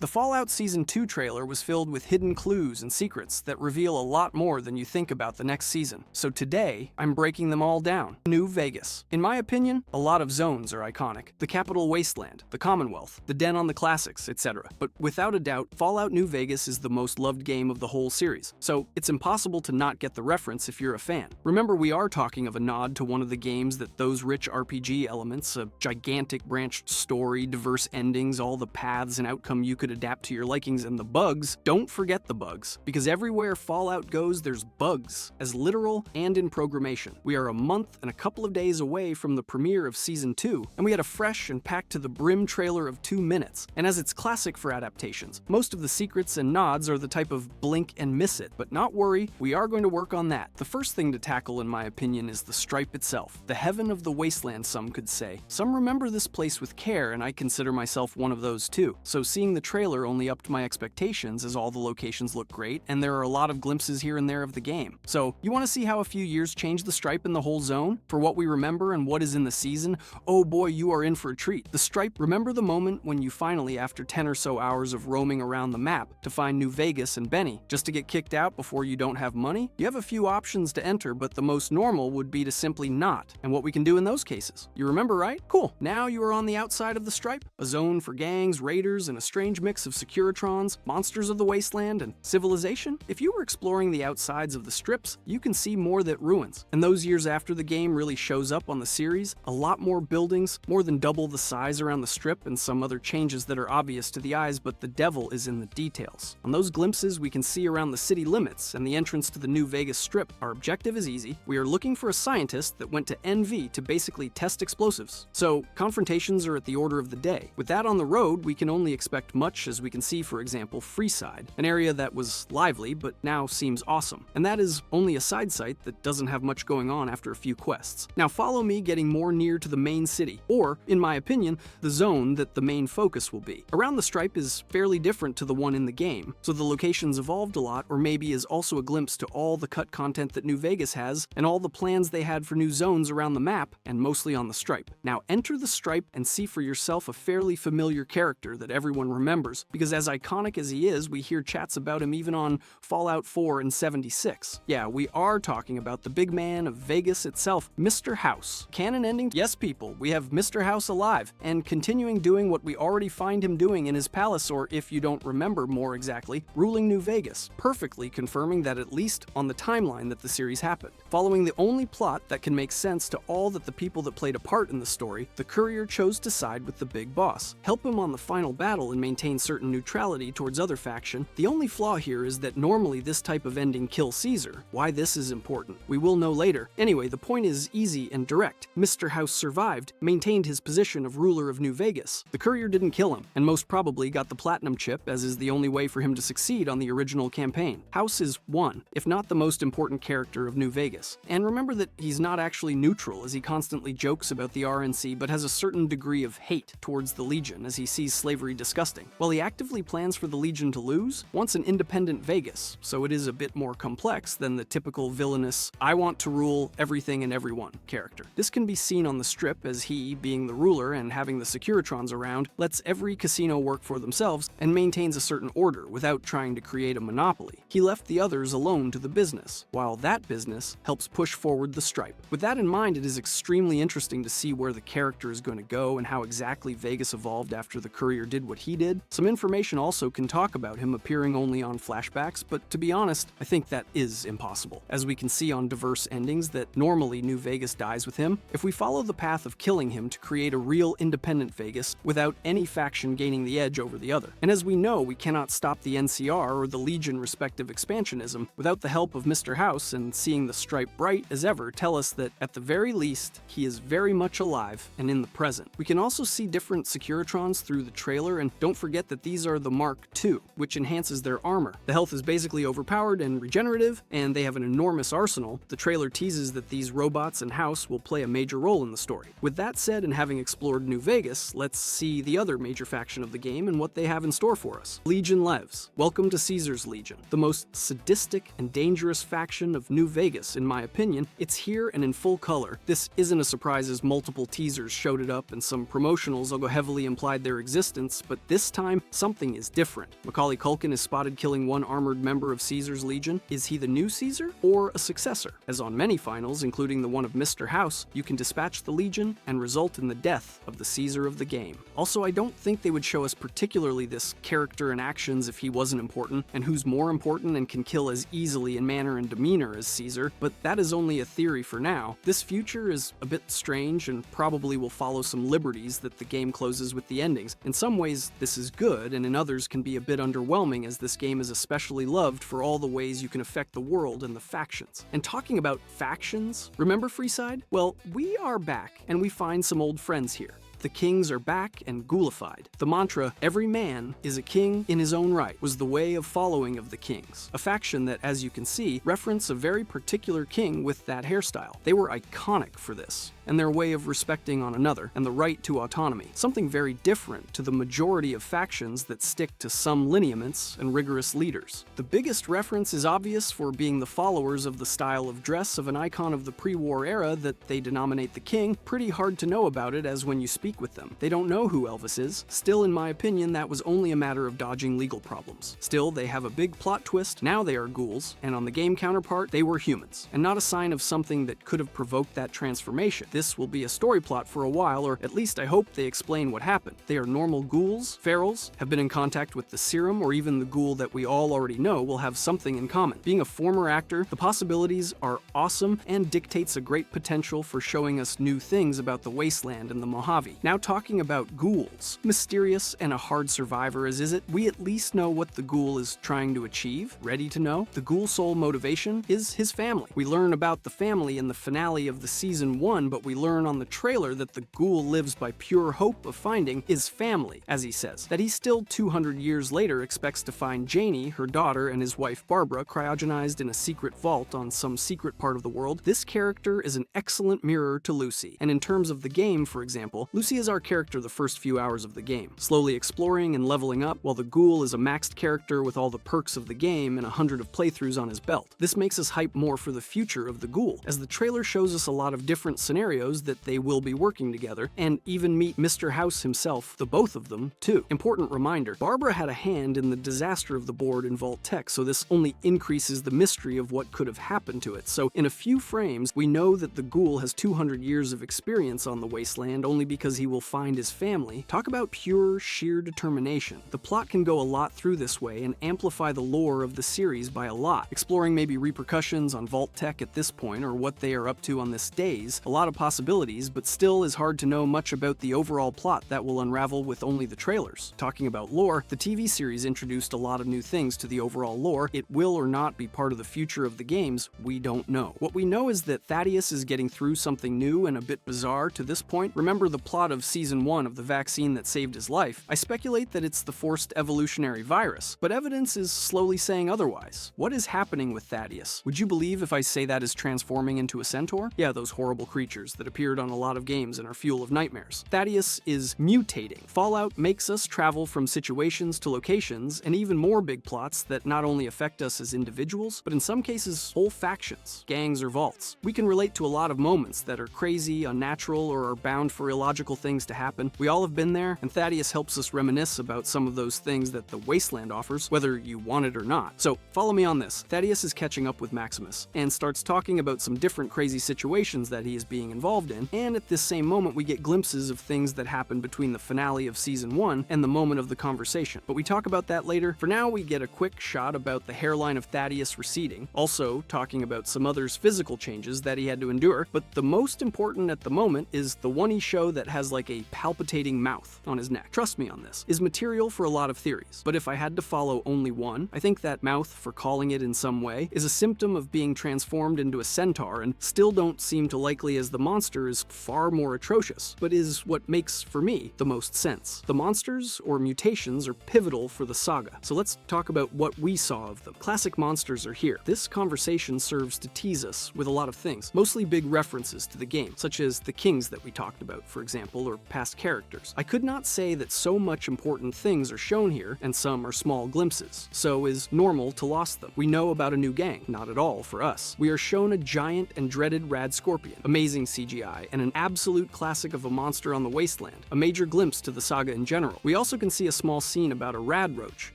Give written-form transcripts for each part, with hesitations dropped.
The Fallout Season 2 trailer was filled with hidden clues and secrets that reveal a lot more than you think about the next season. So today, I'm breaking them all down. New Vegas. In my opinion, a lot of zones are iconic. The Capital Wasteland, the Commonwealth, the Den on the Classics, etc. But without a doubt, Fallout New Vegas is the most loved game of the whole series. So it's impossible to not get the reference if you're a fan. Remember, we are talking of a nod to one of the games that those rich RPG elements, a gigantic branched story, diverse endings, all the paths and outcome you could adapt to your likings, and the bugs. Don't forget the bugs, because everywhere Fallout goes, there's bugs, as literal and in programmation. We are a month and a couple of days away from the premiere of Season 2, and we had a fresh and packed to the brim trailer of 2 minutes. And as it's classic for adaptations, most of the secrets and nods are the type of blink and miss it, but not worry, we are going to work on that. The first thing to tackle, in my opinion, is the Stripe itself, the heaven of the wasteland, some could say. Some remember this place with care, and I consider myself one of those too. So seeing the trailer only upped my expectations, as all the locations look great, and there are a lot of glimpses here and there of the game. So, you want to see how a few years changed the Stripe in the whole zone? For what we remember and what is in the season? Oh boy, you are in for a treat. The Stripe, remember the moment when you finally, after 10 or so hours of roaming around the map, to find New Vegas and Benny, just to get kicked out before you don't have money? You have a few options to enter, but the most normal would be to simply not, and what we can do in those cases. You remember, right? Cool. Now you are on the outside of the Stripe, a zone for gangs, raiders, and a strange mix of Securitrons, monsters of the wasteland, and civilization. If you were exploring the outsides of the strips, you can see more that ruins. And those years after the game really shows up on the series, a lot more buildings, more than double the size around the strip, and some other changes that are obvious to the eyes, but the devil is in the details. On those glimpses, we can see around the city limits and the entrance to the New Vegas Strip. Our objective is easy. We are looking for a scientist that went to NV to basically test explosives. So, confrontations are at the order of the day. With that on the road, we can only expect much, as we can see, for example, Freeside, an area that was lively but now seems awesome. And that is only a side site that doesn't have much going on after a few quests. Now follow me getting more near to the main city, or, in my opinion, the zone that the main focus will be. Around the Stripe is fairly different to the one in the game, so the locations evolved a lot, or maybe is also a glimpse to all the cut content that New Vegas has, and all the plans they had for new zones around the map, and mostly on the Stripe. Now enter the Stripe and see for yourself a fairly familiar character that everyone remembers, because as iconic as he is, we hear chats about him even on Fallout 4 and 76. Yeah, we are talking about the big man of Vegas itself, Mr. House. Canon ending? Yes, people, we have Mr. House alive, and continuing doing what we already find him doing in his palace, or if you don't remember more exactly, ruling New Vegas, perfectly confirming that at least on the timeline that the series happened. Following the only plot that can make sense to all that the people that played a part in the story, the courier chose to side with the big boss, help him on the final battle and maintain certain neutrality towards other faction. The only flaw here is that normally this type of ending kills Caesar. Why this is important, we will know later. Anyway, the point is easy and direct. Mr. House survived, maintained his position of ruler of New Vegas. The courier didn't kill him, and most probably got the platinum chip, as is the only way for him to succeed on the original campaign. House is one, if not the most important character of New Vegas. And remember that he's not actually neutral, as he constantly jokes about the RNC, but has a certain degree of hate towards the Legion, as he sees slavery disgusting. While he actively plans for the Legion to lose, wants an independent Vegas, so it is a bit more complex than the typical villainous, I want to rule everything and everyone character. This can be seen on the Strip, as he, being the ruler and having the Securitrons around, lets every casino work for themselves and maintains a certain order without trying to create a monopoly. He left the others alone to the business, while that business helps push forward the Stripe. With that in mind, it is extremely interesting to see where the character is going to go and how exactly Vegas evolved after the courier did what he did. Some information also can talk about him appearing only on flashbacks, but to be honest, I think that is impossible, as we can see on diverse endings that normally New Vegas dies with him. If we follow the path of killing him to create a real independent Vegas without any faction gaining the edge over the other. And as we know, we cannot stop the NCR or the Legion respective expansionism without the help of Mr. House, and seeing the Stripe bright as ever tell us that at the very least, he is very much alive and in the present. We can also see different Securitrons through the trailer, and don't forget that these are the Mark II, which enhances their armor. The health is basically overpowered and regenerative, and they have an enormous arsenal. The trailer teases that these robots and House will play a major role in the story. With that said, and having explored New Vegas, let's see the other major faction of the game and what they have in store for us. Legion Levs. Welcome to Caesar's Legion, the most sadistic and dangerous faction of New Vegas, in my opinion. It's here and in full color. This isn't a surprise, as multiple teasers showed it up and some promotionals, although heavily implied their existence, but this time time, something is different. Macaulay Culkin is spotted killing one armored member of Caesar's Legion. Is he the new Caesar or a successor? As on many finals, including the one of Mr. House, you can dispatch the Legion and result in the death of the Caesar of the game. Also, I don't think they would show us particularly this character and actions if he wasn't important, and who's more important and can kill as easily in manner and demeanor as Caesar, but that is only a theory for now. This future is a bit strange and probably will follow some liberties that the game closes with the endings. In some ways, this is good, and in others can be a bit underwhelming, as this game is especially loved for all the ways you can affect the world and the factions. And talking about factions, remember Freeside? Well, we are back, and we find some old friends here. The kings are back and ghoulified. The mantra, "every man is a king in his own right," was the way of following of the kings. A faction that, as you can see, reference a very particular king with that hairstyle. They were iconic for this, and their way of respecting on another, and the right to autonomy. Something very different to the majority of factions that stick to some lineaments and rigorous leaders. The biggest reference is obvious for being the followers of the style of dress of an icon of the pre-war era that they denominate the king. Pretty hard to know about it, as when you speak with them, they don't know who Elvis is. Still, in my opinion, that was only a matter of dodging legal problems. Still, they have a big plot twist. Now they are ghouls, and on the game counterpart, they were humans, and not a sign of something that could have provoked that transformation. This will be a story plot for a while, or at least I hope they explain what happened. They are normal ghouls, ferals, have been in contact with the serum, or even the ghoul that we all already know will have something in common. Being a former actor, the possibilities are awesome and dictates a great potential for showing us new things about the Wasteland and the Mojave. Now talking about ghouls, mysterious and a hard survivor as is it, we at least know what the ghoul is trying to achieve. Ready to know? The ghoul soul motivation is his family. We learn about the family in the finale of the season 1, but we learn on the trailer that the ghoul lives by pure hope of finding his family, as he says. That he still 200 years later expects to find Janie, her daughter, and his wife Barbara cryogenized in a secret vault on some secret part of the world. This character is an excellent mirror to Lucy, and in terms of the game, for example, Lucy is our character the first few hours of the game, slowly exploring and leveling up, while the ghoul is a maxed character with all the perks of the game and 100 of playthroughs on his belt. This makes us hype more for the future of the ghoul, as the trailer shows us a lot of different scenarios that they will be working together, and even meet Mr. House himself, the both of them, too. Important reminder, Barbara had a hand in the disaster of the board in Vault-Tec, so this only increases the mystery of what could have happened to it. So in a few frames, we know that the ghoul has 200 years of experience on the Wasteland only because he will find his family. Talk about pure, sheer determination. The plot can go a lot through this way and amplify the lore of the series by a lot, exploring maybe repercussions on Vault-Tec at this point or what they are up to on this days. A lot of possibilities, but still is hard to know much about the overall plot that will unravel with only the trailers. Talking about lore, the TV series introduced a lot of new things to the overall lore. It will or not be part of the future of the games, we don't know. What we know is that Thaddeus is getting through something new and a bit bizarre to this point. Remember the plot of season 1 of the vaccine that saved his life? I speculate that it's the forced evolutionary virus, but evidence is slowly saying otherwise. What is happening with Thaddeus? Would you believe if I say that is transforming into a centaur? Yeah, those horrible creatures that appeared on a lot of games and are fuel of nightmares. Thaddeus is mutating. Fallout makes us travel from situations to locations, and even more big plots that not only affect us as individuals, but in some cases, whole factions, gangs, or vaults. We can relate to a lot of moments that are crazy, unnatural, or are bound for illogical things to happen. We all have been there, and Thaddeus helps us reminisce about some of those things that the Wasteland offers, whether you want it or not. So follow me on this. Thaddeus is catching up with Maximus, and starts talking about some different crazy situations that he is being involved in, and at this same moment we get glimpses of things that happen between the finale of season 1 and the moment of the conversation. But we talk about that later. For now, we get a quick shot about the hairline of Thaddeus receding, also talking about some others' physical changes that he had to endure, but the most important at the moment is the one he showed that has like a palpitating mouth on his neck. Trust me on this, is material for a lot of theories, but if I had to follow only one, I think that mouth, for calling it in some way, is a symptom of being transformed into a centaur, and still don't seem to likely, as the monster is far more atrocious, but is what makes, for me, the most sense. The monsters, or mutations, are pivotal for the saga, so let's talk about what we saw of them. Classic monsters are here. This conversation serves to tease us with a lot of things, mostly big references to the game, such as the kings that we talked about, for example, or past characters. I could not say that so much important things are shown here, and some are small glimpses, so is normal to lost them. We know about a new gang, not at all for us. We are shown a giant and dreaded rad scorpion, amazing CGI and an absolute classic of a monster on the wasteland, a major glimpse to the saga in general. We also can see a small scene about a Radroach,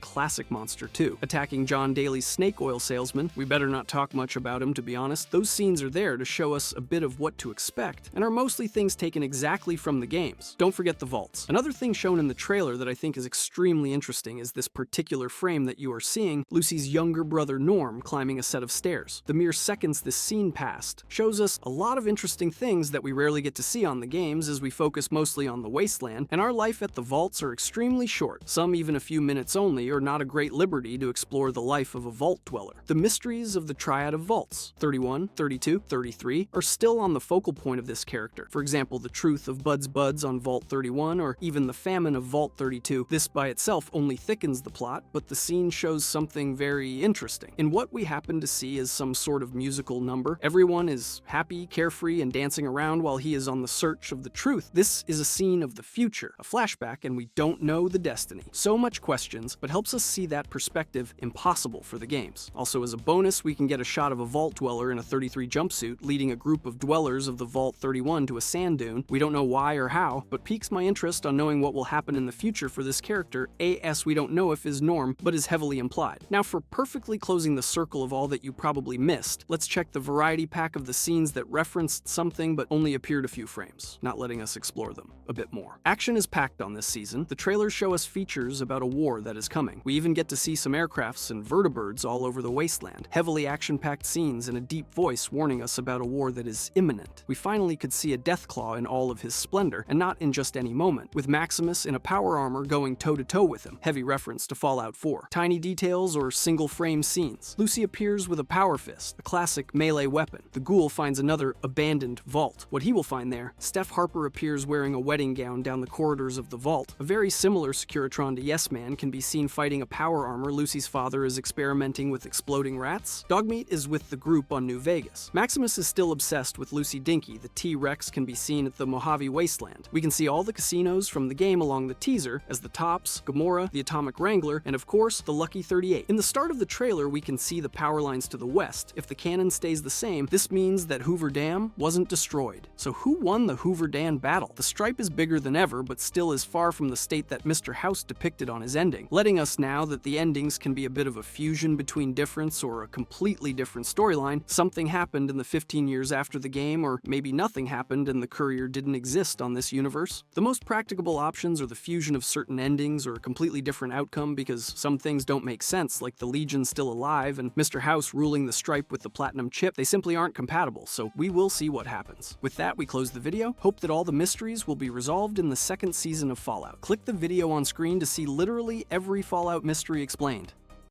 classic monster too, attacking John Daly's snake oil salesman. We better not talk much about him, to be honest. Those scenes are there to show us a bit of what to expect, and are mostly things taken exactly from the games. Don't forget the vaults. Another thing shown in the trailer that I think is extremely interesting is this particular frame that you are seeing, Lucy's younger brother Norm climbing a set of stairs. The mere seconds this scene passed shows us a lot of interesting things that we rarely get to see on the games, as we focus mostly on the wasteland, and our life at the vaults are extremely short, some even a few minutes only, or not a great liberty to explore the life of a vault dweller. The mysteries of the triad of vaults, 31, 32, 33, are still on the focal point of this character. For example, the truth of Bud's buds on Vault 31, or even the famine of Vault 32. This by itself only thickens the plot, but the scene shows something very interesting. In what we happen to see as some sort of musical number, everyone is happy, carefree, and dancing around while he is on the search of the truth. This is a scene of the future, a flashback, and we don't know the destiny. So much questions, but helps us see that perspective impossible for the games. Also, as a bonus, we can get a shot of a vault dweller in a 33 jumpsuit leading a group of dwellers of the Vault 31 to a sand dune. We don't know why or how, but piques my interest on knowing what will happen in the future for this character, as we don't know if is Norm, but is heavily implied. Now, for perfectly closing the circle of all that you probably missed, let's check the variety pack of the scenes that referenced something but only appeared a few frames, not letting us explore them a bit more. Action is packed on this season. The trailers show us features about a war that is coming. We even get to see some aircrafts and vertibirds all over the wasteland, heavily action-packed scenes and a deep voice warning us about a war that is imminent. We finally could see a Deathclaw in all of his splendor, and not in just any moment, with Maximus in a power armor going toe-to-toe with him, heavy reference to Fallout 4. Tiny details or single-frame scenes. Lucy appears with a power fist, a classic melee weapon. The ghoul finds another abandoned vault. What he will find there, Steph Harper appears wearing a wedding gown down the corridors of the vault. A very similar Securitron to Yes Man can be seen fighting a power armor Lucy's father is experimenting with exploding rats. Dogmeat is with the group on New Vegas. Maximus is still obsessed with Lucy Dinky. The T-Rex can be seen at the Mojave Wasteland. We can see all the casinos from the game along the teaser, as the Tops, Gamora, the Atomic Wrangler, and of course, the Lucky 38. In the start of the trailer, we can see the power lines to the west. If the canon stays the same, this means that Hoover Dam wasn't destroyed. So who won the Hoover Dam battle? The stripe is bigger than ever, but still is far from the state that Mr. House depicted on his ending, letting us now that the endings can be a bit of a fusion between difference or a completely different storyline. Something happened in the 15 years after the game, or maybe nothing happened and the Courier didn't exist on this universe. The most practicable options are the fusion of certain endings or a completely different outcome, because some things don't make sense, like the Legion still alive and Mr. House ruling the stripe with the platinum chip. They simply aren't compatible, so we will see what happens. With that, we close the video. Hope that all the mysteries will be resolved in the second season of Fallout. Click the video on screen to see literally every Fallout mystery explained.